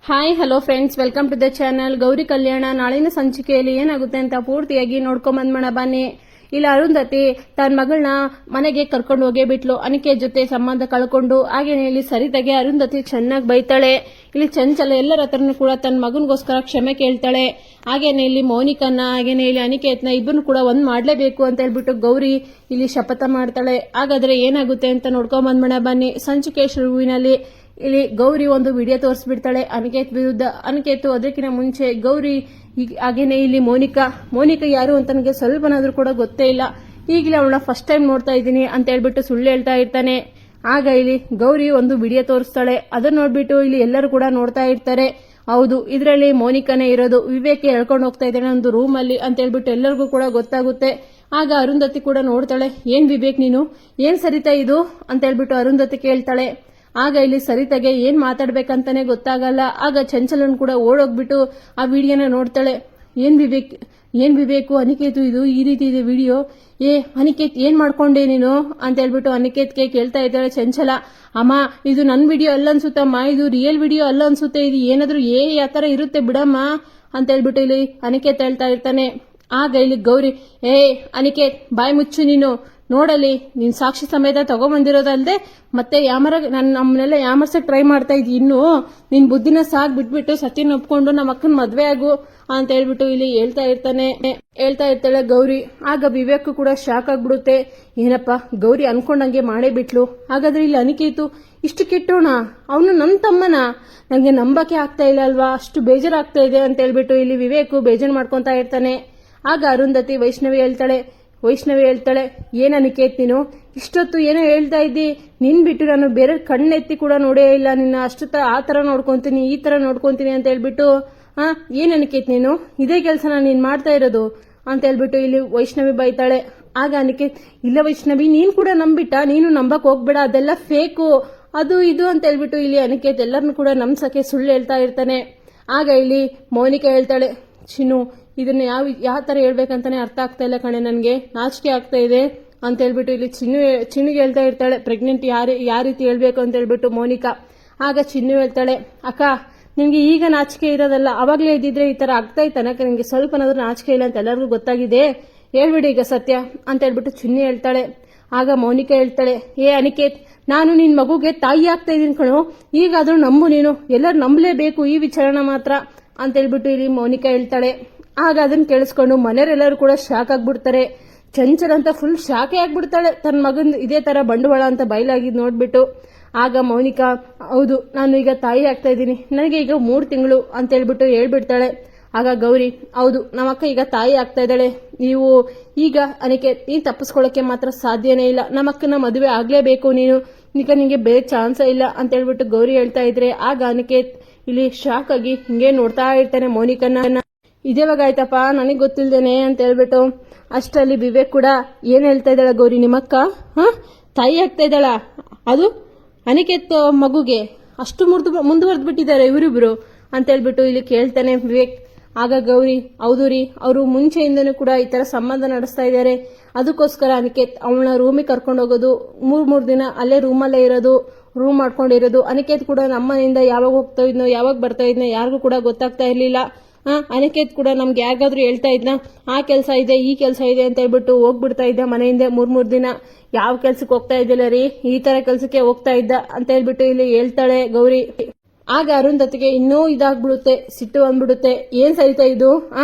Hi hello friends, welcome to the channel. Gauri Kalyana ನಾಳಿನ ಸಂಚಿಕೆಯಲ್ಲಿ ಏನಾಗುತ್ತೆ ಅಂತ ಪೂರ್ತಿಯಾಗಿ ನೋಡ್ಕೊಂಡ್ ಬಂದ್ಮಣ ಬನ್ನಿ. ಇಲ್ಲಿ ಅರುಂಧತಿ ತನ್ನ ಮಗಳನ್ನ ಮನೆಗೆ ಕರ್ಕೊಂಡು ಹೋಗೇ ಬಿಟ್ಲು. ಅನಿಕೆ ಜೊತೆ ಸಂಬಂಧ ಕಳ್ಕೊಂಡು. ಹಾಗೇನೆ ಇಲ್ಲಿ ಸರಿತಾಗೆ ಅರುಂಧತಿ ಚೆನ್ನಾಗಿ ಬೈತಾಳೆ. ಇಲ್ಲಿ ಚಂಚಲ ಎಲ್ಲರ ಹತ್ರನೂ ಕೂಡ ತನ್ನ ಮಗನಿಗೋಸ್ಕರ ಕ್ಷಮೆ ಕೇಳ್ತಾಳೆ. ಹಾಗೇನೆ ಇಲ್ಲಿ ಮೌನಿಕನ್ನ ಹಾಗೇನೆ ಇಲ್ಲಿ ಅನಿಕೇತ್ನ ಇಬ್ಬರನ್ನು ಕೂಡ ಒಂದ್ ಮಾಡ್ಲೇಬೇಕು ಅಂತ ಹೇಳ್ಬಿಟ್ಟು ಗೌರಿ ಇಲ್ಲಿ ಶಪಥ ಮಾಡ್ತಾಳೆ. ಹಾಗಾದ್ರೆ ಏನಾಗುತ್ತೆ ಅಂತ ನೋಡ್ಕೊಂಡ್ ಬಂದ್ಮಣ ಬನ್ನಿ. ಸಂಚಿಕೆ ಶುರುವಿನಲ್ಲಿ ಇಲ್ಲಿ ಗೌರಿ ಒಂದು ವಿಡಿಯೋ ತೋರಿಸ್ಬಿಡ್ತಾಳೆ ಅನಿಕೇತ್ ವಿರುದ್ಧ. ಅನಿಕೇತ್ ಅದಕ್ಕಿಂತ ಮುಂಚೆ ಗೌರಿ ಹಾಗೇನೆ ಇಲ್ಲಿ ಮೋನಿಕಾ ಯಾರು ಅಂತ ನನಗೆ ಸ್ವಲ್ಪನಾದ್ರೂ ಕೂಡ ಗೊತ್ತೇ ಇಲ್ಲ, ಈಗಲೇ ಅವಳನ್ನ ಫಸ್ಟ್ ಟೈಮ್ ನೋಡ್ತಾ ಇದ್ದೀನಿ ಅಂತ ಹೇಳ್ಬಿಟ್ಟು ಸುಳ್ಳು ಹೇಳ್ತಾ ಇರ್ತಾನೆ. ಆಗ ಇಲ್ಲಿ ಗೌರಿ ಒಂದು ವಿಡಿಯೋ ತೋರಿಸ್ತಾಳೆ. ಅದನ್ನ ನೋಡ್ಬಿಟ್ಟು ಇಲ್ಲಿ ಎಲ್ಲರೂ ಕೂಡ ನೋಡ್ತಾ ಇರ್ತಾರೆ. ಹೌದು, ಇದರಲ್ಲಿ ಮೋನಿಕಾನೇ ಇರೋದು, ವಿವೇಕ್ ಹೇಳ್ಕೊಂಡು ಹೋಗ್ತಾ ಇದ್ದಾನೆ ಒಂದು ರೂಮ್ ಅಲ್ಲಿ ಅಂತ ಹೇಳ್ಬಿಟ್ಟು ಎಲ್ಲರಿಗೂ ಕೂಡ ಗೊತ್ತಾಗುತ್ತೆ. ಆಗ ಅರುಂಧತಿ ಕೂಡ ನೋಡ್ತಾಳೆ. ಏನ್ ವಿವೇಕ್ ನೀನು ಏನ್ ಸರಿತಾ ಇದು ಅಂತ ಹೇಳ್ಬಿಟ್ಟು ಅರುಂಧತಿ ಕೇಳ್ತಾಳೆ. ಆಗ ಇಲ್ಲಿ ಸರಿತಾಗೆ ಏನ್ ಮಾತಾಡ್ಬೇಕಂತಾನೆ ಗೊತ್ತಾಗಲ್ಲ. ಆಗ ಚಂಚಲನ್ ಕೂಡ ಓಡೋಗ್ಬಿಟ್ಟು ಆ ವಿಡಿಯೋನ ನೋಡ್ತಾಳೆ. ಏನ್ ವಿವೇಕು ಅನಿಕೇತು ಇದು ಈ ರೀತಿ ಇದೆ ವಿಡಿಯೋ, ಅನಿಕೇತ್ ಏನ್ ಮಾಡ್ಕೊಂಡೆ ನೀನು ಅಂತ ಹೇಳ್ಬಿಟ್ಟು ಅನಿಕೇತ್ಗೆ ಕೇಳ್ತಾ ಇದ್ದಾಳೆ ಚಂಚಲ. ಅಮ್ಮ ಇದು ನನ್ ವಿಡಿಯೋ ಅಲ್ಲ ಅನ್ಸುತ್ತಮ್ಮ, ಇದು ರಿಯಲ್ ವಿಡಿಯೋ ಅಲ್ಲ ಅನ್ಸುತ್ತೆ, ಇದು ಏನಾದ್ರೂ ಆ ತರ ಇರುತ್ತೆ ಬಿಡಮ್ಮ ಅಂತ ಹೇಳ್ಬಿಟ್ಟು ಇಲ್ಲಿ ಅನಿಕೇತ್ ಹೇಳ್ತಾ ಇರ್ತಾನೆ. ಆಗ ಇಲ್ಲಿ ಗೌರಿ ಅನಿಕೇತ್ ಬಾಯ್ ಮುಚ್ಚು, ನೀನು ನೋಡಲಿ ನೀನ್ ಸಾಕ್ಷಿ ಸಮೇತ ತಗೊಂಬಂದಿರೋದಲ್ದೆ ಮತ್ತೆ ನಮ್ಮನ್ನೆಲ್ಲ ಯಾಮರ್ಸಕ್ ಟ್ರೈ ಮಾಡ್ತಾ ಇದ್ದಿ. ಇನ್ನು ನಿನ್ ಬುದ್ಧಿನ ಸಾಕ್ ಬಿಟ್ಬಿಟ್ಟು ಸತ್ಯನ ಒಪ್ಕೊಂಡು ನಮ್ಮ ಅಕ್ಕನ ಮದ್ವೆ ಆಗು ಅಂತ ಹೇಳ್ಬಿಟ್ಟು ಇಲ್ಲಿ ಹೇಳ್ತಾ ಇರ್ತಾಳೆ ಗೌರಿ. ಆಗ ವಿವೇಕ್ ಕೂಡ ಶಾಕ್ ಆಗ್ಬಿಡುತ್ತೆ. ಏನಪ್ಪಾ ಗೌರಿ ಅನ್ಕೊಂಡಂಗೆ ಮಾಡೇ ಬಿಟ್ಲು, ಹಾಗಾದ್ರೆ ಇಲ್ಲಿ ಅನಿಕೇತು ಇಷ್ಟು ಕೆಟ್ಟೋಣ, ಅವನು ನನ್ನ ತಮ್ಮನ, ನಂಗೆ ನಂಬಕ್ಕೆ ಆಗ್ತಾ ಇಲ್ಲ ಅಲ್ವಾ, ಅಷ್ಟು ಬೇಜಾರಾಗ್ತಾ ಇದೆ ಅಂತ ಹೇಳ್ಬಿಟ್ಟು ಇಲ್ಲಿ ವಿವೇಕ್ ಬೇಜಾರ್ ಮಾಡ್ಕೊಂತಾ ಇರ್ತಾನೆ. ಆಗ ಅರುಂಧತಿ ವೈಷ್ಣವಿ ಹೇಳ್ತಾಳೆ ಏನ್ ಅನಿಕೇತ್ ನೀನು ಇಷ್ಟೊತ್ತು ಏನೋ ಹೇಳ್ತಾ ಇದ್ದಿ, ನಿನ್ ಬಿಟ್ಟು ನಾನು ಬೇರೆ ಕಣ್ಣೆತ್ತಿ ಕೂಡ ನೋಡೇ ಇಲ್ಲ ನಿನ್ನ, ಅಷ್ಟು ಆ ತರ ನೋಡ್ಕೊಂತೀನಿ ಈ ತರ ನೋಡ್ಕೊಂತೀನಿ ಅಂತ ಹೇಳ್ಬಿಟ್ಟು ಏನ್ ಅನಿಕೇತ್ ನೀನು ಇದೇ ಕೆಲ್ಸನ ನೀನ್ ಮಾಡ್ತಾ ಇರೋದು ಅಂತ ಹೇಳ್ಬಿಟ್ಟು ಇಲ್ಲಿ ವೈಷ್ಣವಿ ಬೈತಾಳೆ. ಆಗ ಅನಿಕೇತ್ ಇಲ್ಲ ವೈಷ್ಣವಿ ನೀನ್ ಕೂಡ ನಂಬಿಟ್ಟ, ನೀನು ನಂಬಕ್ ಹೋಗ್ಬೇಡ, ಅದೆಲ್ಲ ಫೇಕು ಅದು ಇದು ಅಂತ ಹೇಳ್ಬಿಟ್ಟು ಇಲ್ಲಿ ಅನಿಕೇತ್ ಎಲ್ಲರನ್ನು ಕೂಡ ನಂಬ್ಸಕ್ಕೆ ಸುಳ್ಳು ಹೇಳ್ತಾ ಇರ್ತಾನೆ. ಆಗ ಇಲ್ಲಿ ಮೌನಿಕಾ ಹೇಳ್ತಾಳೆ, ಚಿನ್ನು ಇದನ್ನ ಯಾವ ತರ ಹೇಳ್ಬೇಕಂತಾನೆ ಅರ್ಥ ಆಗ್ತಾ ಇಲ್ಲ ಕಣೆ, ನನ್ಗೆ ನಾಚಿಕೆ ಆಗ್ತಾ ಇದೆ ಅಂತ ಹೇಳ್ಬಿಟ್ಟು ಇಲ್ಲಿ ಚಿನ್ನುಗೆ ಹೇಳ್ತಾ ಇರ್ತಾಳೆ. ಪ್ರೆಗ್ನೆಂಟ್ ಯಾವ ರೀತಿ ಹೇಳ್ಬೇಕು ಅಂತ ಹೇಳ್ಬಿಟ್ಟು ಮೌನಿಕಾ. ಆಗ ಚಿನ್ನು ಹೇಳ್ತಾಳೆ, ಅಕ್ಕ ನಿಮ್ಗೆ ಈಗ ನಾಚಿಕೆ ಇರೋದಲ್ಲ, ಅವಾಗ್ಲೇ ಇದ್ದಿದ್ರೆ ಈ ತರ ಆಗ್ತಾ ಇತ್ತನಕ, ನಿಮ್ಗೆ ಸ್ವಲ್ಪನಾದ್ರೂ ನಾಚಿಕೆ ಇಲ್ಲ ಅಂತ ಎಲ್ಲರಿಗೂ ಗೊತ್ತಾಗಿದೆ, ಹೇಳ್ಬಿಡಿ ಈಗ ಸತ್ಯ ಅಂತ ಹೇಳ್ಬಿಟ್ಟು ಚಿನ್ನು ಹೇಳ್ತಾಳೆ. ಆಗ ಮೌನಿಕಾ ಹೇಳ್ತಾಳೆ, ಅನಿಕೇತ್ ನಾನು ನಿನ್ ಮಗುಗೆ ತಾಯಿ ಆಗ್ತಾ ಇದೀನಿ ಕಣೋ, ಈಗಾದ್ರೂ ನಂಬು, ನೀನು ಎಲ್ಲರೂ ನಂಬಲೇಬೇಕು ಈ ವಿಚಾರನ ಮಾತ್ರ ಅಂತ ಹೇಳ್ಬಿಟ್ಟು ಇಲ್ಲಿ ಮೌನಿಕಾ ಹೇಳ್ತಾಳೆ. ಆಗ ಅದನ್ನ ಕೇಳಿಸ್ಕೊಂಡು ಮನೆಯವರೆಲ್ಲರೂ ಕೂಡ ಶಾಕ್ ಆಗ್ಬಿಡ್ತಾರೆ. ಚಂಚಲ ಅಂತ ಫುಲ್ ಶಾಕೆ ಆಗ್ಬಿಡ್ತಾಳೆ, ತನ್ನ ಮಗನ್ ಇದೇ ತರ ಬಂಡವಾಳ ಅಂತ ಬಯಲಾಗಿದ್ ನೋಡ್ಬಿಟ್ಟು. ಆಗ ಮೌನಿಕಾ ಹೌದು ನಾನು ಈಗ ತಾಯಿ ಆಗ್ತಾ ಇದ್ದೀನಿ, ನನಗೆ ಈಗ 3 ತಿಂಗಳು ಅಂತ ಹೇಳ್ಬಿಡ್ತಾಳೆ. ಆಗ ಗೌರಿ ಹೌದು ನಮ್ಮಕ್ಕ ಈಗ ತಾಯಿ ಆಗ್ತಾ ಇದ್ದಾಳೆ, ನೀವು ಈಗ ಅನಿಕೇತ್ ನೀನ್ ತಪ್ಪಿಸ್ಕೊಳ್ಳೋಕೆ ಮಾತ್ರ ಸಾಧ್ಯನೇ ಇಲ್ಲ, ನಮ್ಮಕ್ಕನ ಮದುವೆ ಆಗ್ಲೇಬೇಕು, ನೀನು ಈಗ ನಿಂಗೆ ಬೇರೆ ಚಾನ್ಸ್ ಇಲ್ಲ ಅಂತ ಹೇಳ್ಬಿಟ್ಟು ಗೌರಿ ಹೇಳ್ತಾ ಇದ್ರೆ. ಆಗ ಅನಿಕೇತ್ ಇಲ್ಲಿ ಶಾಕ್ ಆಗಿ ಹಿಂಗೆ ನೋಡ್ತಾ ಇರ್ತಾನೆ ಮೌನಿಕನ್ನ. ಇದೇವಾಗ ಆಯ್ತಪ್ಪ ನನಗ್ ಗೊತ್ತಿಲ್ದೇನೆ ಅಂತ ಹೇಳ್ಬಿಟ್ಟು. ಅಷ್ಟರಲ್ಲಿ ವಿವೇಕ್ ಕೂಡ ಏನ್ ಹೇಳ್ತಾ ಇದ್ದಾಳ ಗೌರಿ, ನಿಮ್ಮಕ್ಕ ತಾಯಿ ಆಗ್ತಾ ಇದ್ದಾಳ, ಅದು ಅನಿಕೇತ್ ಮಗುಗೆ ಅಷ್ಟು ಮುಂದುವರೆದು ಬಿಟ್ಟಿದ್ದಾರೆ ಇವರಿಬ್ರು ಅಂತ ಹೇಳ್ಬಿಟ್ಟು ಇಲ್ಲಿ ಕೇಳ್ತಾನೆ ವಿವೇಕ್. ಆಗ ಗೌರಿ ಹೌದು ರೀ, ಅವರು ಮುಂಚೆಯಿಂದನೂ ಕೂಡ ಈ ತರ ಸಂಬಂಧ ನಡೆಸ್ತಾ ಇದ್ದಾರೆ, ಅದಕ್ಕೋಸ್ಕರ ಅನಿಕೇತ್ ಅವಳನ್ನ ರೂಮಿಗೆ ಕರ್ಕೊಂಡು ಹೋಗೋದು, 3 ದಿನ ಅಲ್ಲೇ ರೂಮಲ್ಲೇ ಇರೋದು, ರೂಮ್ ಮಾಡ್ಕೊಂಡಿರೋದು. ಅನಿಕೇತ್ ಕೂಡ ನಮ್ಮನೆಯಿಂದ ಯಾವಾಗ ಹೋಗ್ತಾ ಇದ್ನೋ ಯಾವಾಗ ಬರ್ತಾ ಇದ್ನೋ ಯಾರಿಗೂ ಕೂಡ ಗೊತ್ತಾಗ್ತಾ ಇರ್ಲಿಲ್ಲ. ಅನಿಕೇತ್ ಕೂಡ ನಮ್ಗೆ ಯಾರಿಗಾದ್ರೂ ಹೇಳ್ತಾ ಇದ್ನ ಆ ಕೆಲಸ ಇದೆ ಈ ಕೆಲಸ ಇದೆ ಅಂತ ಹೇಳ್ಬಿಟ್ಟು ಹೋಗ್ಬಿಡ್ತಾ ಇದ್ದ ಮನೆಯಿಂದ 3 ದಿನ, ಯಾವ ಕೆಲ್ಸಕ್ಕೆ ಹೋಗ್ತಾ ಇದ್ದಿಲ್ಲ ರೀ, ಈ ತರ ಕೆಲ್ಸಕ್ಕೆ ಹೋಗ್ತಾ ಇದ್ದ ಅಂತ ಹೇಳ್ಬಿಟ್ಟು ಇಲ್ಲಿ ಹೇಳ್ತಾಳೆ ಗೌರಿ. ಆಗ ಅರುಂಧತಿಗೆ ಇನ್ನೂ ಇದಾಗ್ಬಿಡುತ್ತೆ, ಸಿಟ್ಟು ಬಂದ್ಬಿಡುತ್ತೆ. ಏನ್ ಸರಿತಾ ಇದು,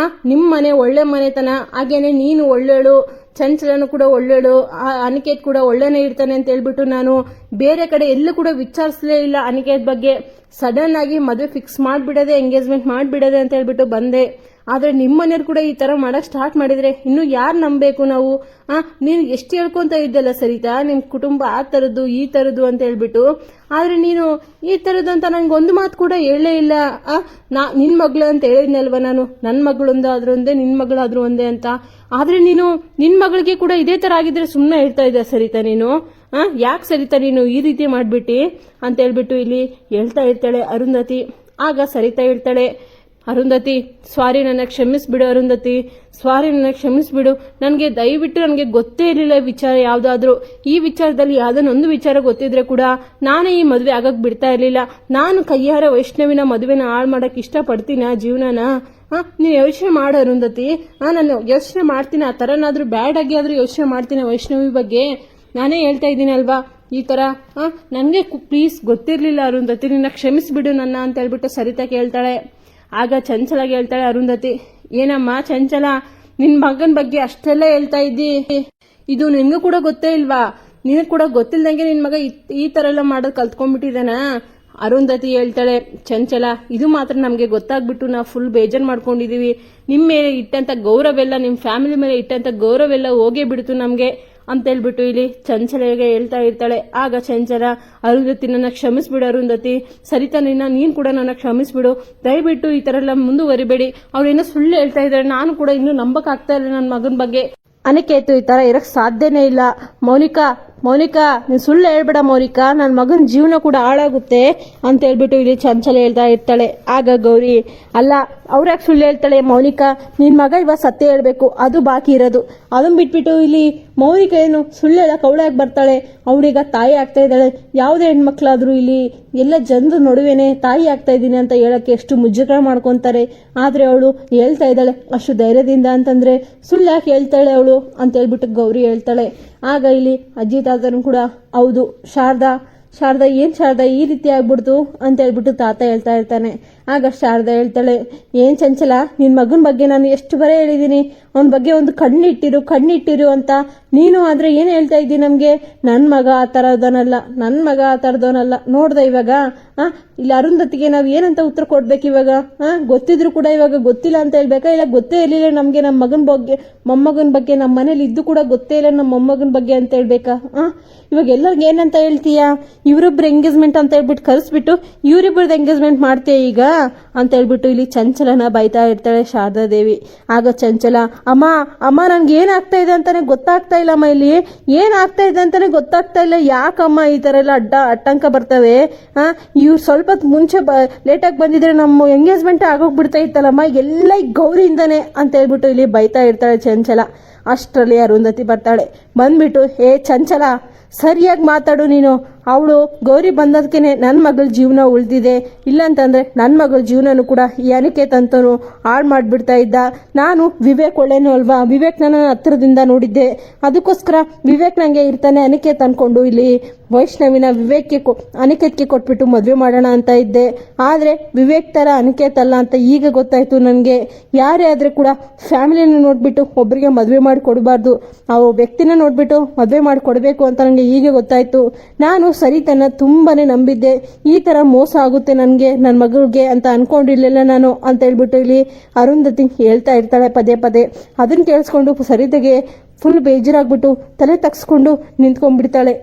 ನಿಮ್ ಮನೆ ಒಳ್ಳೆ ಮನೆತನ, ಹಾಗೇನೆ ನೀನು ಒಳ್ಳೆಳು, ಚಂಚಲನು ಕೂಡ ಒಳ್ಳೆಳು, ಅನಿಕೇತ್ ಕೂಡ ಒಳ್ಳೆನೇ ಇರ್ತಾನೆ ಅಂತ ಹೇಳ್ಬಿಟ್ಟು ನಾನು ಬೇರೆ ಕಡೆ ಎಲ್ಲೂ ಕೂಡ ವಿಚಾರಿಸಲೇ ಇಲ್ಲ ಅನಿಕೇತ್ ಬಗ್ಗೆ. ಸಡನ್ ಆಗಿ ಮದುವೆ ಫಿಕ್ಸ್ ಮಾಡ್ಬಿಡದೆ, ಎಂಗೇಜ್ಮೆಂಟ್ ಮಾಡ್ಬಿಡದೆ ಅಂತ ಹೇಳ್ಬಿಟ್ಟು ಬಂದೆ. ಆದ್ರೆ ನಿಮ್ಮ ಮನೆಯವ್ರು ಕೂಡ ಈ ತರ ಮಾಡಕ್ ಸ್ಟಾರ್ಟ್ ಮಾಡಿದ್ರೆ ಇನ್ನು ಯಾರು ನಂಬಬೇಕು ನಾವು? ನೀನು ಎಷ್ಟು ಹೇಳ್ಕೊಂತ ಇದ್ದಲ್ಲ ಸರಿತಾ, ನಿಮ್ ಕುಟುಂಬ ಆ ತರದ್ದು ಈ ತರದ್ದು ಅಂತ ಹೇಳ್ಬಿಟ್ಟು, ಆದ್ರೆ ನೀನು ಈ ತರದ್ದು ಅಂತ ನಂಗೆ ಒಂದು ಮಾತು ಕೂಡ ಹೇಳೇ ಇಲ್ಲ. ನಿನ್ ಮಗಳು ಅಂತ ಹೇಳಿದ್ನಲ್ವ ನಾನು, ನನ್ ಮಗಳೊಂದಾದ್ರೂ ಒಂದೇ ನಿನ್ ಮಗಳಾದ್ರೂ ಒಂದೇ ಅಂತ. ಆದ್ರೆ ನೀನು ನಿನ್ ಮಗಳಿಗೆ ಕೂಡ ಇದೇ ತರ ಆಗಿದ್ರೆ ಸುಮ್ಮನೆ ಹೇಳ್ತಾ ಇದ್ದ ಸರಿತಾ ನೀನು? ಯಾಕೆ ಸರಿತಾ ನೀನು ಈ ರೀತಿ ಮಾಡ್ಬಿಟ್ಟಿ ಅಂತ ಹೇಳ್ಬಿಟ್ಟು ಇಲ್ಲಿ ಹೇಳ್ತಾ ಇರ್ತಾಳೆ ಅರುಂಧತಿ. ಆಗ ಸರಿತಾ ಹೇಳ್ತಾಳೆ, ಅರುಂಧತಿ ಸಾರಿ, ನನ್ನ ಕ್ಷಮಿಸ್ಬಿಡು ಅರುಂಧತಿ, ಸಾರಿ, ನನ್ನ ಕ್ಷಮಿಸ್ಬಿಡು. ನನಗೆ ದಯವಿಟ್ಟು ನನಗೆ ಗೊತ್ತೇ ಇರಲಿಲ್ಲ ವಿಚಾರ ಯಾವುದಾದ್ರೂ. ಈ ವಿಚಾರದಲ್ಲಿ ಯಾವುದನ್ನೊಂದು ವಿಚಾರ ಗೊತ್ತಿದ್ರೆ ಕೂಡ ನಾನೇ ಈ ಮದುವೆ ಆಗಕ್ಕೆ ಬಿಡ್ತಾ ಇರಲಿಲ್ಲ. ನಾನು ಕೈಯಾರ ವೈಷ್ಣವಿನ ಮದುವೆನ ಹಾಳು ಮಾಡಕ್ಕೆ ಇಷ್ಟಪಡ್ತೀನ ಜೀವನನ? ನೀನು ಯೋಚನೆ ಮಾಡು ಅರುಂಧತಿ. ನಾನು ಯೋಚನೆ ಮಾಡ್ತೀನಿ, ಆ ಥರನಾದ್ರೂ ಬ್ಯಾಡ್ ಆಗಿ ಆದ್ರೂ ಯೋಚನೆ ಮಾಡ್ತೀನಿ ವೈಷ್ಣವಿ ಬಗ್ಗೆ. ನಾನೇ ಹೇಳ್ತಾ ಇದ್ದೀನಿ ಅಲ್ವಾ ಈ ಥರ. ನನಗೆ ಪ್ಲೀಸ್ ಗೊತ್ತಿರಲಿಲ್ಲ ಅರುಂಧತಿ, ನಿನ್ನ ಕ್ಷಮಿಸ್ಬಿಡು ನನ್ನ ಅಂತ ಹೇಳ್ಬಿಟ್ಟು ಸರಿತಾ ಕೇಳ್ತಾಳೆ. ಆಗ ಚಂಚಲಾಗಿ ಹೇಳ್ತಾಳೆ ಅರುಂಧತಿ, ಏನಮ್ಮ ಚಂಚಲ, ನಿನ್ ಮಗನ ಬಗ್ಗೆ ಅಷ್ಟೆಲ್ಲ ಹೇಳ್ತಾ ಇದ್ದಿ, ಇದು ನಿನ್ಗೂ ಕೂಡ ಗೊತ್ತೇ ಇಲ್ವಾ? ನಿನಗೆ ಕೂಡ ಗೊತ್ತಿಲ್ದಂಗೆ ನಿನ್ ಮಗ ಈ ತರ ಎಲ್ಲ ಮಾಡೋದು ಕಲ್ತ್ಕೊಂಡ್ಬಿಟ್ಟಿದ್ದಾನ? ಅರುಂಧತಿ ಹೇಳ್ತಾಳೆ, ಚಂಚಲ, ಇದು ಮಾತ್ರ ನಮಗೆ ಗೊತ್ತಾಗ್ಬಿಟ್ಟು ನಾವು ಫುಲ್ ಬೇಜಾರು ಮಾಡ್ಕೊಂಡಿದೀವಿ. ನಿಮ್ಮ ಮೇಲೆ ಇಟ್ಟಂತ ಗೌರವೆಲ್ಲ, ನಿಮ್ಮ ಫ್ಯಾಮಿಲಿ ಮೇಲೆ ಇಟ್ಟಂತ ಗೌರವೆಲ್ಲ ಹೋಗೇ ಬಿಡ್ತು ನಮಗೆ ಅಂತ ಹೇಳ್ಬಿಟ್ಟು ಇಲ್ಲಿ ಚಂಚಲೆಗೆ ಹೇಳ್ತಾ ಇರ್ತಾಳೆ. ಆಗ ಚಂಚಲ, ಅರುಂಧತಿ ನನ್ನ ಕ್ಷಮಿಸ್ಬಿಡು ಅರುಂಧತಿ, ಸರಿತಾ ನೀನು ಕೂಡ ನನ್ನ ಕ್ಷಮಿಸ್ಬಿಡು, ದಯವಿಟ್ಟು ಈ ತರ ಎಲ್ಲ ಮುಂದುವರಿಬೇಡಿ. ಅವ್ರೇನೋ ಸುಳ್ಳು ಹೇಳ್ತಾ ಇದ್ದಾರೆ, ನಾನು ಕೂಡ ಇನ್ನೂ ನಂಬಕ್ ಆಗ್ತಾ ಇಲ್ಲ ನನ್ನ ಮಗನ ಬಗ್ಗೆ. ಅನಿಕೇತು, ಈ ತರ ಇರಕ್ ಸಾಧ್ಯನೇ ಇಲ್ಲ. ಮೌನಿಕಾ ನೀನ್ ಸುಳ್ಳು ಹೇಳ್ಬೇಡ ಮೌನಿಕಾ, ನನ್ನ ಮಗನ ಜೀವನ ಕೂಡ ಹಾಳಾಗುತ್ತೆ ಅಂತ ಹೇಳ್ಬಿಟ್ಟು ಇಲ್ಲಿ ಚಂಚಲ ಹೇಳ್ತಾ ಇರ್ತಾಳೆ. ಆಗ ಗೌರಿ, ಅಲ್ಲ ಅವ್ರ್ಯಾಕೆ ಸುಳ್ಳು ಹೇಳ್ತಾಳೆ ಮೌನಿಕಾ, ನಿನ್ ಮಗ ಇವಾಗ ಸತ್ಯ ಹೇಳ್ಬೇಕು, ಅದು ಬಾಕಿ ಇರೋದು. ಅದನ್ನ ಬಿಟ್ಬಿಟ್ಟು ಇಲ್ಲಿ ಮೌನಿಕಾ ಏನು ಸುಳ್ಳು ಹೇಳಕ್ ಅವಳಾಗಿ ಬರ್ತಾಳೆ? ಅವಳೀಗ ತಾಯಿ ಆಗ್ತಾ ಇದ್ದಾಳೆ. ಯಾವುದೇ ಹೆಣ್ಮಕ್ಳಾದ್ರೂ ಇಲ್ಲಿ ಎಲ್ಲ ಜನರ ನಡುವೆನೆ ತಾಯಿ ಆಗ್ತಾ ಇದ್ದೀನಿ ಅಂತ ಹೇಳಕ್ಕೆ ಎಷ್ಟು ಮುಜುಗರ ಮಾಡ್ಕೊಂತಾರೆ. ಆದ್ರೆ ಅವಳು ಹೇಳ್ತಾ ಇದ್ದಾಳೆ ಅಷ್ಟು ಧೈರ್ಯದಿಂದ ಅಂತಂದ್ರೆ ಸುಳ್ಳು ಯಾಕೆ ಹೇಳ್ತಾಳೆ ಅವಳು ಅಂತ ಹೇಳ್ಬಿಟ್ಟು ಗೌರಿ ಹೇಳ್ತಾಳೆ. ಆಗ ಇಲ್ಲಿ ಅಜ್ಜಿ ತಾತನು ಕೂಡ, ಹೌದು ಶಾರದಾ ಏನ್ ಶಾರದಾ ಈ ರೀತಿ ಆಗ್ಬಿಡ್ತು ಅಂತ ಹೇಳ್ಬಿಟ್ಟು ತಾತ ಹೇಳ್ತಾ ಇರ್ತಾನೆ. ಆಗ ಶಾರದಾ ಹೇಳ್ತಾಳೆ, ಏನ್ ಚಂಚಲ, ನಿನ್ ಮಗನ ಬಗ್ಗೆ ನಾನು ಎಷ್ಟು ಬರೇ ಹೇಳಿದೀನಿ, ಅವನ ಬಗ್ಗೆ ಒಂದು ಕಣ್ಣಿಟ್ಟಿರು ಅಂತ. ನೀನು ಆದ್ರೆ ಏನ್ ಹೇಳ್ತಾ ಇದ್ದಿ ನಮ್ಗೆ? ನನ್ ಮಗ ಆ ಥರದವನಲ್ಲ ನೋಡ್ದ ಇವಾಗ. ಇಲ್ಲಿ ಅರುಂಧತಿಗೆ ನಾವ್ ಏನಂತ ಉತ್ತರ ಕೊಡ್ಬೇಕು ಇವಾಗ? ಗೊತ್ತಿದ್ರು ಕೂಡ ಇವಾಗ ಗೊತ್ತಿಲ್ಲ ಅಂತ ಹೇಳ್ಬೇಕಾ? ಇಲ್ಲ ಗೊತ್ತೇ ಇರ್ಲಿಲ್ಲ ನಮ್ಗೆ ನಮ್ಮ ಮಗನ ಬಗ್ಗೆ, ಮೊಮ್ಮಗನ ಬಗ್ಗೆ, ನಮ್ಮ ಮನೇಲಿ ಇದ್ದು ಕೂಡ ಗೊತ್ತೇ ಇಲ್ಲ ನಮ್ಮ ಮೊಮ್ಮಗನ ಬಗ್ಗೆ ಅಂತ ಹೇಳ್ಬೇಕಾ? ಇವಾಗ ಎಲ್ಲರಿಗೂ ಏನಂತ ಹೇಳ್ತೀಯಾ? ಇವರಿಬ್ರು ಎಂಗೇಜ್ಮೆಂಟ್ ಅಂತ ಹೇಳ್ಬಿಟ್ಟು ಕರೆಸ್ಬಿಟ್ಟು ಇವರಿಬ್ರದ್ದು ಎಂಗೇಜ್ಮೆಂಟ್ ಮಾಡ್ತೀಯ ಈಗ ಅಂತ ಹೇಳ್ಬಿಟ್ಟು ಇಲ್ಲಿ ಚಂಚಲನ ಬೈತಾ ಇರ್ತಾಳೆ ಶಾರದಾದೇವಿ. ಆಗ ಚಂಚಲ, ಅಮ್ಮ ನನ್ಗೆ ಏನಾಗ್ತಾ ಇದೆ ಅಂತಾನೆ ಗೊತ್ತಾಗ್ತಾ ಇಲ್ಲಮ್ಮ, ಇಲ್ಲಿ ಏನಾಗ್ತಾ ಇದೆ ಅಂತಾನೆ ಗೊತ್ತಾಗ್ತಾ ಇಲ್ಲ. ಯಾಕಮ್ಮ ಈ ತರ ಎಲ್ಲ ಅಟ್ಟಂಕ ಬರ್ತವೆ? ಇವ್ರು ಸ್ವಲ್ಪ ಮುಂಚೆ ಲೇಟಾಗಿ ಬಂದಿದ್ರೆ ನಮ್ಮ ಎಂಗೇಜ್ಮೆಂಟ್ ಆಗೋಗ್ಬಿಡ್ತಾ ಇತ್ತಲ್ಲಮ್ಮ, ಎಲ್ಲ ಈ ಗೌರಿಯಿಂದಾನೆ ಅಂತ ಹೇಳ್ಬಿಟ್ಟು ಇಲ್ಲಿ ಬೈತಾ ಇರ್ತಾಳೆ ಚಂಚಲ. ಅಷ್ಟರಲ್ಲಿ ಅರುಂಧತಿ ಬರ್ತಾಳೆ. ಬಂದ್ಬಿಟ್ಟು, ಏ ಚಂಚಲ, ಸರಿಯಾಗಿ ಮಾತಾಡು ನೀನು. ಅವಳು ಗೌರಿ ಬಂದದಕ್ಕೇನೆ ನನ್ನ ಮಗಳ ಜೀವನ ಉಳಿದಿದೆ, ಇಲ್ಲಂತಂದ್ರೆ ನನ್ನ ಮಗಳ ಜೀವನನು ಕೂಡ ಈ ಅನಿಕೇತ್ ಅಂತನು ಹಾಳು ಮಾಡಿಬಿಡ್ತಾ ಇದ್ದ. ನಾನು ವಿವೇಕ್ ಒಳ್ಳೆನೂ ಅಲ್ವಾ, ವಿವೇಕ್ ನನ್ನ ಹತ್ರದಿಂದ ನೋಡಿದ್ದೆ, ಅದಕ್ಕೋಸ್ಕರ ವಿವೇಕ್ ನಂಗೆ ಇರ್ತಾನೆ ಅನಿಕೇತ್ ಅನ್ಕೊಂಡು ಇಲ್ಲಿ ವೈಷ್ಣವಿನ ಅನಿಕೇತ್ಗೆ ಕೊಟ್ಬಿಟ್ಟು ಮದುವೆ ಮಾಡೋಣ ಅಂತ ಇದ್ದೆ. ಆದ್ರೆ ವಿವೇಕ್ ತರ ಅನಿಕೇತ್ ಅಲ್ಲ ಅಂತ ಈಗ ಗೊತ್ತಾಯ್ತು ನನಗೆ. ಯಾರೇ ಆದ್ರೆ ಕೂಡ ಫ್ಯಾಮಿಲಿನ ನೋಡ್ಬಿಟ್ಟು ಒಬ್ಬರಿಗೆ ಮದುವೆ ಮಾಡಿ ಕೊಡಬಾರ್ದು, ಆ ವ್ಯಕ್ತಿನ ನೋಡ್ಬಿಟ್ಟು ಮದುವೆ ಮಾಡಿ ಕೊಡಬೇಕು ಅಂತ ನನಗೆ ಈಗ ಗೊತ್ತಾಯ್ತು. ನಾನು ಸರಿತನ ತುಂಬಾನೇ ನಂಬಿದ್ದೆ, ಈ ತರ ಮೋಸ ಆಗುತ್ತೆ ನನಗೆ ನನ್ನ ಮಗಳಿಗೆ ಅಂತ ಅನ್ಕೊಂಡಿರ್ಲಿಲ್ಲ ನಾನು ಅಂತ ಹೇಳ್ಬಿಟ್ಟು ಇಲ್ಲಿ ಅರುಂಧತಿ ಹೇಳ್ತಾ ಇರ್ತಾಳೆ ಪದೇ ಪದೇ. ಅದನ್ನ ಕೇಳಿಸ್ಕೊಂಡು ಸರಿತೆಗೆ ಫುಲ್ ಬೇಜಾರಾಗ್ಬಿಟ್ಟು ತಲೆ ತಗ್ಸ್ಕೊಂಡು ನಿಂತ್ಕೊಂಡ್ಬಿಡ್ತಾಳೆ.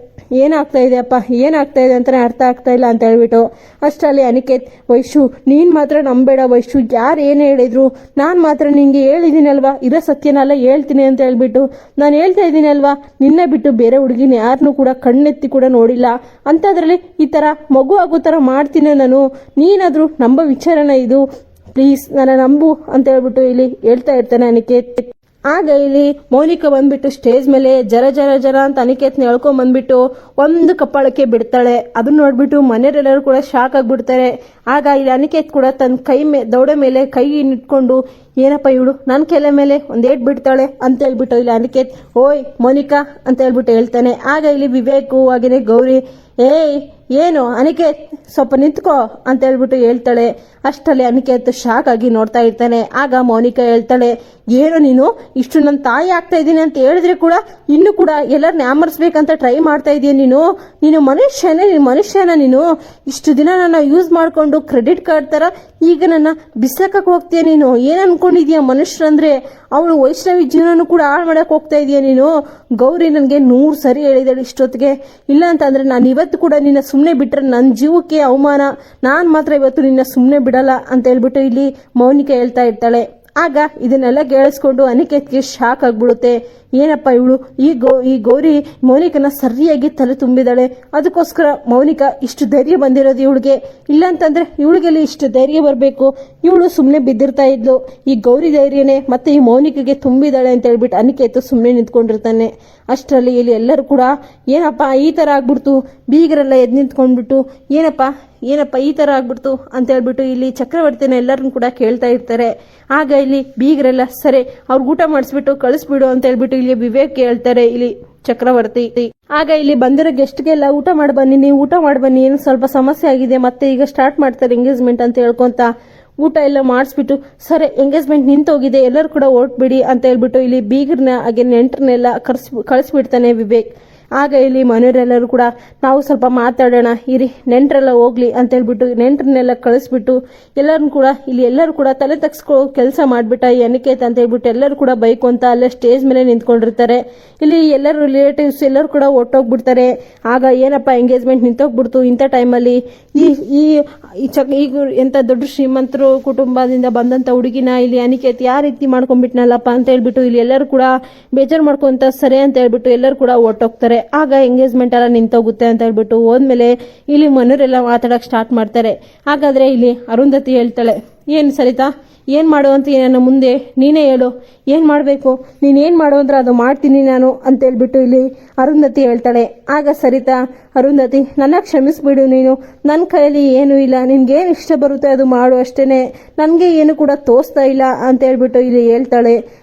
ಏನಾಗ್ತಾ ಇದೆ ಅಪ್ಪ, ಏನಾಗ್ತಾ ಇದೆ ಅಂತಾನೆ ಅರ್ಥ ಆಗ್ತಾ ಇಲ್ಲ ಅಂತ ಹೇಳ್ಬಿಟ್ಟು. ಅಷ್ಟರಲ್ಲಿ ಅನಿಕೇತ್, ವೈಶು ನೀನ್ ಮಾತ್ರ ನಂಬೇಡ ವೈಶು, ಯಾರು ಏನೇ ಹೇಳಿದ್ರು ನಾನ್ ಮಾತ್ರ ನಿಂಗೆ ಹೇಳಿದೀನಲ್ವಾ, ಇರೋ ಸತ್ಯನೆಲ್ಲ ಹೇಳ್ತೀನಿ ಅಂತ ಹೇಳ್ಬಿಟ್ಟು ನಾನು ಹೇಳ್ತಾ ಇದ್ದೀನಲ್ವಾ, ನಿನ್ನೆ ಬಿಟ್ಟು ಬೇರೆ ಹುಡುಗಿನ ಯಾರನ್ನೂ ಕೂಡ ಕಣ್ಣೆತ್ತಿ ಕೂಡ ನೋಡಿಲ್ಲ, ಅಂತದ್ರಲ್ಲಿ ಈ ತರ ಮಗು ಆಗೋ ತರ ಮಾಡ್ತೀನಿ ನಾನು, ನೀನಾದ್ರೂ ನಂಬೋ ವಿಚಾರನ ಇದು, ಪ್ಲೀಸ್ ನನ್ನ ನಂಬು ಅಂತ ಹೇಳ್ಬಿಟ್ಟು ಇಲ್ಲಿ ಹೇಳ್ತಾ ಇರ್ತಾನೆ ಅನಿಕೇತ್. ಆಗ ಇಲ್ಲಿ ಮೌನಿಕಾ ಬಂದ್ಬಿಟ್ಟು ಸ್ಟೇಜ್ ಮೇಲೆ ಜರ ಅಂತ ಅನಿಕೇತ್ನ ಎಳ್ಕೊಂಡ್ ಬಂದ್ಬಿಟ್ಟು ಒಂದು ಕಪ್ಪಾಳಕ್ಕೆ ಬಿಡ್ತಾಳೆ. ಅದನ್ನ ನೋಡ್ಬಿಟ್ಟು ಮನೆಯವರೆಲ್ಲರೂ ಕೂಡ ಶಾಕ್ ಆಗ್ಬಿಡ್ತಾರೆ. ಆಗ ಇಲ್ಲಿ ಅನಿಕೇತ್ ಕೂಡ ತನ್ನ ದೌಡೆ ಮೇಲೆ ಕೈ ಇಟ್ಕೊಂಡು, ಏನಪ್ಪ ಇವಳು ನನ್ನ ಕೆಲೆ ಮೇಲೆ ಒಂದೇಟ್ ಬಿಡ್ತಾಳೆ ಅಂತ ಹೇಳ್ಬಿಟ್ಟು ಇಲ್ಲಿ ಅನಿಕೇತ್, ಓಯ್ ಮೌನಿಕಾ ಅಂತ ಹೇಳ್ಬಿಟ್ಟು ಹೇಳ್ತಾನೆ. ಆಗ ಇಲ್ಲಿ ವಿವೇಕು ಹಾಗೇನೆ ಗೌರಿ, ಏಯ್ ಏನು ಅನಿಕೇತ್ ಸ್ವಲ್ಪ ನಿಂತ್ಕೋ ಅಂತ ಹೇಳ್ಬಿಟ್ಟು ಹೇಳ್ತಾಳೆ. ಅಷ್ಟರಲ್ಲಿ ಅನಿಕೇತ್ ಶಾಕ್ ಆಗಿ ನೋಡ್ತಾ ಇರ್ತಾನೆ. ಆಗ ಮೌನಿಕಾ ಹೇಳ್ತಾಳೆ, ಏನು ನೀನು ಇಷ್ಟು ನನ್ನ ತಾಯಿ ಆಗ್ತಾ ಇದ್ದೀನಿ ಅಂತ ಹೇಳಿದ್ರೆ ಕೂಡ ಇನ್ನು ಕೂಡ ಎಲ್ಲರನ್ನ ಯಾಮರ್ಸ್ಬೇಕಂತ ಟ್ರೈ ಮಾಡ್ತಾ ಇದೀಯ ನೀನು ಮನುಷ್ಯನ ನೀನು ಇಷ್ಟು ದಿನ ನನ್ನ ಯೂಸ್ ಮಾಡ್ಕೊಂಡು ಕ್ರೆಡಿಟ್ ಕಾರ್ಡ್ ತರ ಈಗ ನನ್ನ ಬಿಸಾಕಕ್ಕೆ ಹೋಗ್ತೀಯ ನೀನು, ಏನ್ ಅನ್ಕೊಂಡಿದೀಯ ಮನುಷ್ಯರಂದ್ರೆ? ಅವಳು ವೈಷ್ಣವಿ ಜೀವನನು ಕೂಡ ಹಾಳು ಮಾಡಕ್ ಹೋಗ್ತಾ ಇದೀಯ ನೀನು. ಗೌರಿ ನನ್ಗೆ 100 ಸರಿ ಹೇಳಿದಾಳೆ ಇಷ್ಟೊತ್ತಿಗೆ, ಇಲ್ಲ ಅಂತಂದ್ರೆ ನಾನು ಇವತ್ತು ಕೂಡ ನಿನ್ನ ಸುಮ್ಮನೆ ಬಿಟ್ರೆ ನನ್ನ ಜೀವಕ್ಕೆ ಅವಮಾನ, ನಾನ್ ಮಾತ್ರ ಇವತ್ತು ನಿನ್ನ ಸುಮ್ಮನೆ ಬಿಡಲ್ಲ ಅಂತ ಹೇಳ್ಬಿಟ್ಟು ಇಲ್ಲಿ ಮೌನಿಕಾ ಹೇಳ್ತಾ ಇರ್ತಾಳೆ. ಆಗ ಇದನ್ನೆಲ್ಲ ಕೇಳಿಸ್ಕೊಂಡು ಅನಿಕೇತ್ಗೆ ಶಾಕ್ ಆಗ್ಬಿಡುತ್ತೆ. ಏನಪ್ಪ ಇವಳು ಈ ಗೌರಿ ಮೌನಿಕನ ಸರಿಯಾಗಿ ತಲೆ ತುಂಬಿದಾಳೆ, ಅದಕ್ಕೋಸ್ಕರ ಮೌನಿಕ ಇಷ್ಟು ಧೈರ್ಯ ಬಂದಿರೋದು ಇವಳಿಗೆ. ಇಲ್ಲಾಂತಂದ್ರೆ ಇವಳಿಗೆಲ್ಲಿ ಇಷ್ಟು ಧೈರ್ಯ ಬರಬೇಕು? ಇವಳು ಸುಮ್ಮನೆ ಬಿದ್ದಿರ್ತಾ ಇದ್ಲು. ಈ ಗೌರಿ ಧೈರ್ಯನೇ ಮತ್ತೆ ಈ ಮೌನಿಕಗೆ ತುಂಬಿದಾಳೆ ಅಂತ ಹೇಳ್ಬಿಟ್ಟು ಅನಿಕೇತು ಸುಮ್ಮನೆ ನಿಂತ್ಕೊಂಡಿರ್ತಾನೆ. ಅಷ್ಟರಲ್ಲಿ ಇಲ್ಲಿ ಎಲ್ಲರೂ ಕೂಡ ಏನಪ್ಪ ಈ ಥರ ಆಗ್ಬಿಡ್ತು, ಬೀಗರೆಲ್ಲ ಎದ್ದು ನಿಂತ್ಕೊಂಡ್ಬಿಟ್ಟು ಏನಪ್ಪ ಈ ಥರ ಆಗ್ಬಿಡ್ತು ಅಂತ ಹೇಳ್ಬಿಟ್ಟು ಇಲ್ಲಿ ಚಕ್ರವರ್ತಿನ ಎಲ್ಲರನ್ನು ಕೂಡ ಕೇಳ್ತಾ ಇರ್ತಾರೆ. ಆಗ ಇಲ್ಲಿ ಬೀಗರೆಲ್ಲ ಸರಿ ಅವ್ರಿಗೆ ಊಟ ಮಾಡಿಸ್ಬಿಟ್ಟು ಕಳಿಸ್ಬಿಡು ಅಂತ ಹೇಳ್ಬಿಟ್ಟು ಇಲ್ಲಿ ವಿವೇಕ್ ಹೇಳ್ತಾರೆ ಇಲ್ಲಿ ಚಕ್ರವರ್ತಿ. ಆಗ ಇಲ್ಲಿ ಬಂದಿರೋ ಗೆಸ್ಟ್ಗೆಲ್ಲ ಊಟ ಮಾಡಿ ಬನ್ನಿ, ನೀವು ಊಟ ಮಾಡಿ ಬನ್ನಿ, ಏನು ಸ್ವಲ್ಪ ಸಮಸ್ಯೆ ಆಗಿದೆ, ಮತ್ತೆ ಈಗ ಸ್ಟಾರ್ಟ್ ಮಾಡ್ತಾರೆ ಎಂಗೇಜ್ಮೆಂಟ್ ಅಂತ ಹೇಳ್ಕೊಂತ ಊಟ ಎಲ್ಲ ಮಾಡಿಸ್ಬಿಟ್ಟು ಸರಿ ಎಂಗೇಜ್ಮೆಂಟ್ ನಿಂತೋಗಿದೆ ಎಲ್ಲರೂ ಕೂಡ ಓಟ್ಬಿಡಿ ಅಂತ ಹೇಳ್ಬಿಟ್ಟು ಇಲ್ಲಿ ಬೀಗರ್ನ ಹಾಗೆ ನೆಂಟರನ್ನೆಲ್ಲ ಕಳಿಸ್ಬಿಡ್ತಾನೆ ವಿವೇಕ್. ಆಗ ಇಲ್ಲಿ ಮನೆಯವರೆಲ್ಲರೂ ಕೂಡ ನಾವು ಸ್ವಲ್ಪ ಮಾತಾಡೋಣ ಇರಿ, ನೆಂಟರೆಲ್ಲ ಹೋಗ್ಲಿ ಅಂತ ಹೇಳ್ಬಿಟ್ಟು ನೆಂಟರನ್ನೆಲ್ಲ ಕಳಿಸ್ಬಿಟ್ಟು ಎಲ್ಲರೂ ಕೂಡ ತಲೆ ತಗ್ಸ್ಕೊ ಕೆಲಸ ಮಾಡ್ಬಿಟ್ಟ ಈ ಅನಿಕೇತ್ ಅಂತ ಹೇಳ್ಬಿಟ್ಟು ಎಲ್ಲರೂ ಕೂಡ ಬೈಕ್ ಅಂತ ಅಲ್ಲೇ ಸ್ಟೇಜ್ ಮೇಲೆ ನಿಂತ್ಕೊಂಡಿರ್ತಾರೆ. ಇಲ್ಲಿ ಎಲ್ಲರೂ ರಿಲೇಟಿವ್ಸ್ ಎಲ್ಲರೂ ಕೂಡ ಒಟ್ಟೋಗ್ಬಿಡ್ತಾರೆ. ಆಗ ಏನಪ್ಪ ಎಂಗೇಜ್ಮೆಂಟ್ ನಿಂತೋಗ್ಬಿಡ್ತು ಇಂಥ ಟೈಮಲ್ಲಿ ಈಗ ಎಂತ ದೊಡ್ಡ ಶ್ರೀಮಂತರು ಕುಟುಂಬದಿಂದ ಬಂದಂತ ಹುಡುಗಿನ ಇಲ್ಲಿ ಅನಿಕೇತ್ ಯಾವ ರೀತಿ ಮಾಡ್ಕೊಂಡ್ಬಿಟ್ನಲ್ಲಪ್ಪ ಅಂತ ಹೇಳ್ಬಿಟ್ಟು ಇಲ್ಲಿ ಎಲ್ಲರೂ ಕೂಡ ಬೇಜಾರು ಮಾಡ್ಕೊಂತ ಸರಿ ಅಂತ ಹೇಳ್ಬಿಟ್ಟು ಎಲ್ಲರೂ ಕೂಡ ಒಟ್ಟೋಗ್ತಾರೆ. ಆಗ ಎಂಗೇಜ್ಮೆಂಟ್ ಎಲ್ಲ ನಿಂತೋಗುತ್ತೆ ಅಂತ ಹೇಳ್ಬಿಟ್ಟು ಹೋದ್ಮೇಲೆ ಇಲ್ಲಿ ಮನೆಯವರೆಲ್ಲ ಮಾತಾಡಕ್ ಸ್ಟಾರ್ಟ್ ಮಾಡ್ತಾರೆ. ಹಾಗಾದ್ರೆ ಇಲ್ಲಿ ಅರುಂಧತಿ ಹೇಳ್ತಾಳೆ, ಏನ್ ಸರಿತಾ ಏನ್ ಮಾಡು ಅಂತ ನನ್ನ ಮುಂದೆ ನೀನೇ ಹೇಳು, ಏನ್ ಮಾಡ್ಬೇಕು, ನೀನ್ ಏನ್ ಮಾಡು ಅಂದ್ರೆ ಅದು ಮಾಡ್ತೀನಿ ನಾನು ಅಂತ ಹೇಳ್ಬಿಟ್ಟು ಇಲ್ಲಿ ಅರುಂಧತಿ ಹೇಳ್ತಾಳೆ. ಆಗ ಸರಿತಾ ಅರುಂಧತಿ ನನ್ನ ಕ್ಷಮಿಸ್ಬಿಡು, ನೀನು ನನ್ನ ಕೈಯಲ್ಲಿ ಏನೂ ಇಲ್ಲ, ನಿನ್ಗೇನು ಇಷ್ಟ ಬರುತ್ತೆ ಅದು ಮಾಡು ಅಷ್ಟೇನೆ, ನನ್ಗೆ ಏನು ಕೂಡ ತೋರಿಸ್ತಾ ಇಲ್ಲ ಅಂತ ಹೇಳ್ಬಿಟ್ಟು ಇಲ್ಲಿ ಹೇಳ್ತಾಳೆ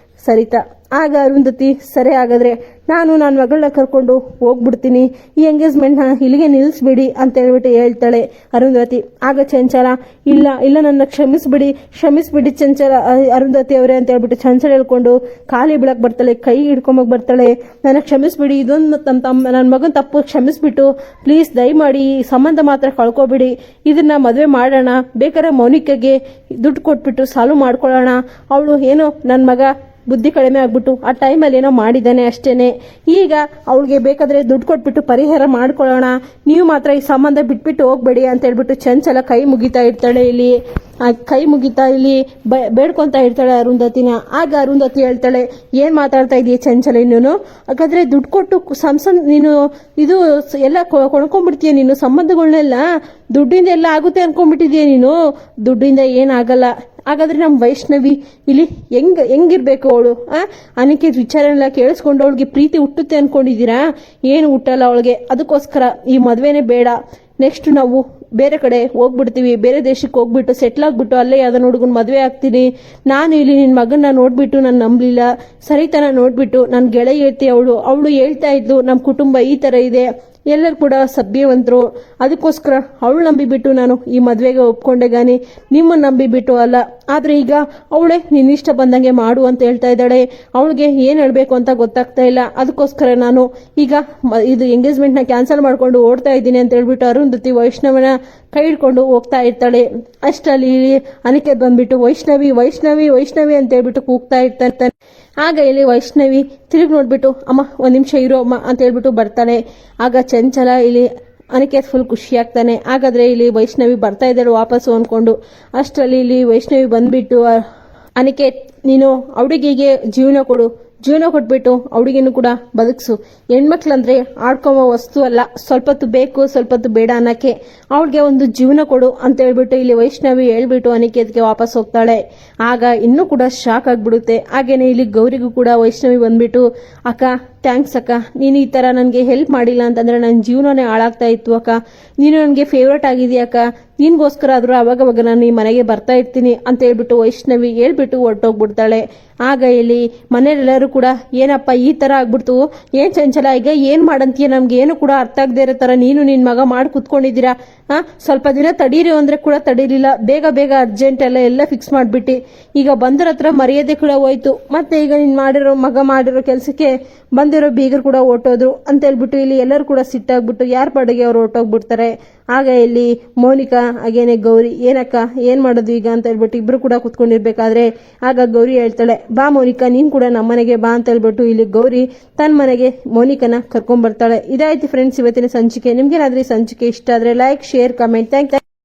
ಸರಿತಾ. ಆಗ ಅರುಂಧತಿ ಸರಿ ಹಾಗಾದ್ರೆ ನಾನು ನನ್ನ ಮಗಳನ್ನ ಕರ್ಕೊಂಡು ಹೋಗ್ಬಿಡ್ತೀನಿ, ಈ ಎಂಗೇಜ್ಮೆಂಟ್ನ ಇಲ್ಲಿಗೆ ನಿಲ್ಲಿಸ್ಬಿಡಿ ಅಂತ ಹೇಳ್ಬಿಟ್ಟು ಹೇಳ್ತಾಳೆ ಅರುಂಧತಿ. ಆಗ ಚಂಚಲ ಇಲ್ಲ ನನ್ನ ಕ್ಷಮಿಸ್ಬಿಡಿ ಚಂಚಲ ಅರುಂಧತಿ ಅವರೇ ಅಂತ ಹೇಳ್ಬಿಟ್ಟು ಚಂಚಲ ಹೇಳ್ಕೊಂಡು ಖಾಲಿ ಬೀಳಕ್ ಬರ್ತಾಳೆ, ಕೈ ಹಿಡ್ಕೊಂಬಕ್ ಬರ್ತಾಳೆ. ನನ್ನ ಕ್ಷಮಿಸ್ಬಿಡಿ, ಇದೊಂದು ನನ್ನ ಮಗನ ತಪ್ಪು ಕ್ಷಮಿಸ್ಬಿಟ್ಟು ಪ್ಲೀಸ್ ದಯಮಾಡಿ ಈ ಸಂಬಂಧ ಮಾತ್ರ ಕಳ್ಕೊಬಿಡಿ, ಇದನ್ನ ಮದುವೆ ಮಾಡೋಣ, ಬೇಕಾದ್ರೆ ಮೌನಿಕಗೆ ದುಡ್ಡು ಕೊಟ್ಬಿಟ್ಟು ಸಾಲ್ವ್ ಮಾಡ್ಕೊಳ್ಳೋಣ, ಅವಳು ಏನೋ ನನ್ನ ಮಗ ಬುದ್ಧಿ ಕಡಿಮೆ ಆಗ್ಬಿಟ್ಟು ಆ ಟೈಮಲ್ಲಿ ಏನೋ ಮಾಡಿದ್ದಾನೆ ಅಷ್ಟೇನೆ, ಈಗ ಅವಳಿಗೆ ಬೇಕಾದ್ರೆ ದುಡ್ಡು ಕೊಟ್ಬಿಟ್ಟು ಪರಿಹಾರ ಮಾಡ್ಕೊಳ್ಳೋಣ, ನೀವು ಮಾತ್ರ ಈ ಸಂಬಂಧ ಬಿಟ್ಬಿಟ್ಟು ಹೋಗ್ಬೇಡಿ ಅಂತ ಹೇಳ್ಬಿಟ್ಟು ಚಂಚಲ ಕೈ ಮುಗಿತಾ ಇರ್ತಾಳೆ ಇಲ್ಲಿ. ಕೈ ಮುಗಿತಾ ಇಲ್ಲಿ ಬೇಡ್ಕೊಂತ ಇರ್ತಾಳೆ ಅರುಂಧತಿನ. ಆಗ ಅರುಂಧತಿ ಹೇಳ್ತಾಳೆ, ಏನ್ ಮಾತಾಡ್ತಾ ಇದೀಯ ಚಂಚಲ, ನೀನು ಹಾಗಾದ್ರೆ ದುಡ್ಡು ಕೊಟ್ಟು ನೀನು ಇದು ಎಲ್ಲ ಕೊಂಡ್ಕೊಂಡ್ಬಿಡ್ತೀಯ, ನೀನು ಸಂಬಂಧಗಳನ್ನೆಲ್ಲ ದುಡ್ಡಿಂದ ಎಲ್ಲ ಆಗುತ್ತೆ ಅನ್ಕೊಂಡ್ಬಿಟ್ಟಿದೀಯ, ನೀನು ದುಡ್ಡಿಂದ ಏನಾಗಲ್ಲ. ಹಾಗಾದ್ರೆ ನಮ್ಮ ವೈಷ್ಣವಿ ಇಲ್ಲಿ ಹೆಂಗಿರ್ಬೇಕು ಅವಳು? ಅನಿಕೇತ್ ವಿಚಾರನೆಲ್ಲ ಕೇಳಿಸ್ಕೊಂಡು ಅವಳಿಗೆ ಪ್ರೀತಿ ಹುಟ್ಟುತ್ತೆ ಅನ್ಕೊಂಡಿದ್ದೀರಾ? ಏನು ಹುಟ್ಟಲ್ಲ ಅವಳಿಗೆ. ಅದಕ್ಕೋಸ್ಕರ ಈ ಮದುವೆನೇ ಬೇಡ, ನೆಕ್ಸ್ಟ್ ನಾವು ಬೇರೆ ಕಡೆ ಹೋಗ್ಬಿಡ್ತೀವಿ, ಬೇರೆ ದೇಶಕ್ಕೆ ಹೋಗ್ಬಿಟ್ಟು ಸೆಟ್ಲ್ ಆಗ್ಬಿಟ್ಟು ಅಲ್ಲೇ ಯಾವ್ದೋ ಹುಡುಗನ ಮದುವೆ ಆಗ್ತೀನಿ. ನಾನು ಇಲ್ಲಿ ನಿನ್ನ ಮಗನ್ನ ನೋಡ್ಬಿಟ್ಟು ನಾನು ನಂಬಲಿಲ್ಲ, ಸರಿತನ ನೋಡ್ಬಿಟ್ಟು ನನ್ನ ಗೆಳೆಯ ಹೇಳ್ತಿ ಅವಳು ಹೇಳ್ತಾ ಇದ್ಲು ನಮ್ಮ ಕುಟುಂಬ ಈ ಥರ ಇದೆ, ಎಲ್ಲರೂ ಕೂಡ ಸಭ್ಯವಂತರು, ಅದಕ್ಕೋಸ್ಕರ ಅವಳು ನಂಬಿಬಿಟ್ಟು ನಾನು ಈ ಮದುವೆಗೆ ಒಪ್ಕೊಂಡೆ ಗಾನಿ ನಿಮ್ಮನ್ನು ನಂಬಿಬಿಟ್ಟು ಅಲ್ಲ. ಆದರೆ ಈಗ ಅವಳೇ ನಿನ್ನಿಷ್ಟ ಬಂದಂಗೆ ಮಾಡು ಅಂತ ಹೇಳ್ತಾ ಇದ್ದಾಳೆ, ಅವಳಿಗೆ ಏನು ಹೇಳಬೇಕು ಅಂತ ಗೊತ್ತಾಗ್ತಾ ಇಲ್ಲ, ಅದಕ್ಕೋಸ್ಕರ ನಾನು ಈಗ ಇದು ಎಂಗೇಜ್ಮೆಂಟ್ನ ಕ್ಯಾನ್ಸಲ್ ಮಾಡ್ಕೊಂಡು ಓಡ್ತಾ ಇದ್ದೀನಿ ಅಂತ ಹೇಳ್ಬಿಟ್ಟು ಅರುಂಧತಿ ವೈಷ್ಣವನ ಕೈ ಹಿಡ್ಕೊಂಡು ಹೋಗ್ತಾ ಇರ್ತಾಳೆ. ಅಷ್ಟರಲ್ಲಿ ಅನಿಕೇತ್ ಬಂದ್ಬಿಟ್ಟು ವೈಷ್ಣವಿ ವೈಷ್ಣವಿ ವೈಷ್ಣವಿ ಅಂತ ಹೇಳ್ಬಿಟ್ಟು ಕೂಗ್ತಾ ಇರ್ತಾನೆ. ಆಗ ಇಲ್ಲಿ ವೈಷ್ಣವಿ ತಿರುಗಿ ನೋಡ್ಬಿಟ್ಟು ಅಮ್ಮ ಒಂದ್ ನಿಮಿಷ ಇರೋ ಅಮ್ಮ ಅಂತ ಹೇಳ್ಬಿಟ್ಟು ಬರ್ತಾಳೆ. ಆಗ ಚಂಚಲ ಇಲ್ಲಿ ಅನಿಕೇತ್ ಫುಲ್ ಖುಷಿ ಆಗ್ತಾನೆ. ಹಾಗಾದ್ರೆ ಇಲ್ಲಿ ವೈಷ್ಣವಿ ಬರ್ತಾ ಇದ್ದಾಳೆ ವಾಪಸ್ಸು ಅನ್ಕೊಂಡು. ಅಷ್ಟರಲ್ಲಿ ಇಲ್ಲಿ ವೈಷ್ಣವಿ ಬಂದ್ಬಿಟ್ಟು ಅನಿಕೇತ್ ನೀನು ಹುಡುಗಿಗೆ ಜೀವನ ಕೊಟ್ಬಿಟ್ಟು ಹುಡುಗಿನೂ ಕೂಡ ಬದುಕ್ಸು, ಹೆಣ್ಮಕ್ಳಂದ್ರೆ ಆಡ್ಕೊಂಬ ವಸ್ತು ಅಲ್ಲ, ಸ್ವಲ್ಪ ಹೊತ್ತು ಬೇಕು ಸ್ವಲ್ಪ ಹೊತ್ತು ಬೇಡ ಅನ್ನಕ್ಕೆ, ಅವಳಿಗೆ ಒಂದು ಜೀವನ ಕೊಡು ಅಂತ ಹೇಳ್ಬಿಟ್ಟು ಇಲ್ಲಿ ವೈಷ್ಣವಿ ಹೇಳ್ಬಿಟ್ಟು ಅನಿಕೇತ್ಗೆ ವಾಪಸ್ ಹೋಗ್ತಾಳೆ. ಆಗ ಇನ್ನೂ ಕೂಡ ಶಾಕ್ ಆಗ್ಬಿಡುತ್ತೆ. ಹಾಗೇನೆ ಇಲ್ಲಿ ಗೌರಿಗೂ ಕೂಡ ವೈಷ್ಣವಿ ಬಂದ್ಬಿಟ್ಟು ಅಕ್ಕ ಥ್ಯಾಂಕ್ಸ್ ಅಕ್ಕ, ನೀನು ಈ ಥರ ನನಗೆ ಹೆಲ್ಪ್ ಮಾಡಿಲ್ಲ ಅಂತಂದ್ರೆ ನನ್ನ ಜೀವನನೇ ಹಾಳಾಗ್ತಾ ಇತ್ತು ಅಕ್ಕ, ನೀನು ನನಗೆ ಫೇವ್ರೇಟ್ ಆಗಿದೆಯಾ ಅಕ್ಕ, ನಿನ್ಗೋಸ್ಕರ ಆದರೂ ಅವಾಗವಾಗ ನಾನು ಈ ಮನೆಗೆ ಬರ್ತಾ ಇರ್ತೀನಿ ಅಂತ ಹೇಳ್ಬಿಟ್ಟು ವೈಷ್ಣವಿ ಹೇಳ್ಬಿಟ್ಟು ಹೊರಟೋಗ್ಬಿಡ್ತಾಳೆ. ಆಗ ಇಲ್ಲಿ ಮನೆಯಲ್ಲೆಲ್ಲರೂ ಕೂಡ ಏನಪ್ಪ ಈ ಥರ ಆಗ್ಬಿಡ್ತು, ಏನು ಚಂಚಲ ಈಗ ಏನು ಮಾಡಂತೀಯ, ನಮ್ಗೆ ಏನು ಕೂಡ ಅರ್ಥ ಆಗದೆ ಇರೋ ಥರ ನೀನು ನಿನ್ನ ಮಗ ಮಾಡಿ ಕುತ್ಕೊಂಡಿದ್ದೀರಾ, ಸ್ವಲ್ಪ ದಿನ ತಡೀರಿ ಅಂದರೆ ಕೂಡ ತಡೀಲಿಲ್ಲ, ಬೇಗ ಅರ್ಜೆಂಟ್ ಎಲ್ಲ ಫಿಕ್ಸ್ ಮಾಡಿಬಿಟ್ಟು ಈಗ ಬಂದರ ಹತ್ರ ಮರ್ಯಾದೆ ಕೂಡ ಹೋಯ್ತು, ಮತ್ತೆ ಈಗ ನೀನು ಮಗ ಮಾಡಿರೋ ಕೆಲಸಕ್ಕೆ ಬಂದಿರೋ ಬೀಗರು ಕೂಡ ಹೊರಟೋದ್ರು ಅಂತ ಹೇಳ್ಬಿಟ್ಟು ಇಲ್ಲಿ ಎಲ್ಲರೂ ಕೂಡ ಸಿಟ್ಟಾಗ್ಬಿಟ್ಟು ಯಾರ ಪಾಡಿಗೆ ಅವ್ರು ಹೊರಟೋಗ್ಬಿಡ್ತಾರೆ. ಆಗ ಇಲ್ಲಿ ಮೌನಿಕಾ ಹಾಗೇನೆ ಗೌರಿ ಏನಕ್ಕ ಏನ್ ಮಾಡೋದು ಈಗ ಅಂತ ಹೇಳ್ಬಿಟ್ಟು ಇಬ್ರು ಕೂಡ ಕುತ್ಕೊಂಡಿರ್ಬೇಕಾದ್ರೆ ಆಗ ಗೌರಿ ಹೇಳ್ತಾಳೆ, ಬಾ ಮೌನಿಕಾ ನೀನ್ ಕೂಡ ನಮ್ಮನೆಗೆ ಬಾ ಅಂತ ಹೇಳ್ಬಿಟ್ಟು ಇಲ್ಲಿ ಗೌರಿ ತನ್ನ ಮನೆಗೆ ಮೌನಿಕನ ಕರ್ಕೊಂಡ್ ಬರ್ತಾಳೆ. ಇದಾಯ್ತು ಫ್ರೆಂಡ್ಸ್ ಇವತ್ತಿನ ಸಂಚಿಕೆ. ನಿಮ್ಗೇನಾದ್ರೂ ಸಂಚಿಕೆ ಇಷ್ಟ ಆದ್ರೆ ಲೈಕ್ ಶೇರ್ ಕಮೆಂಟ್. ಥ್ಯಾಂಕ್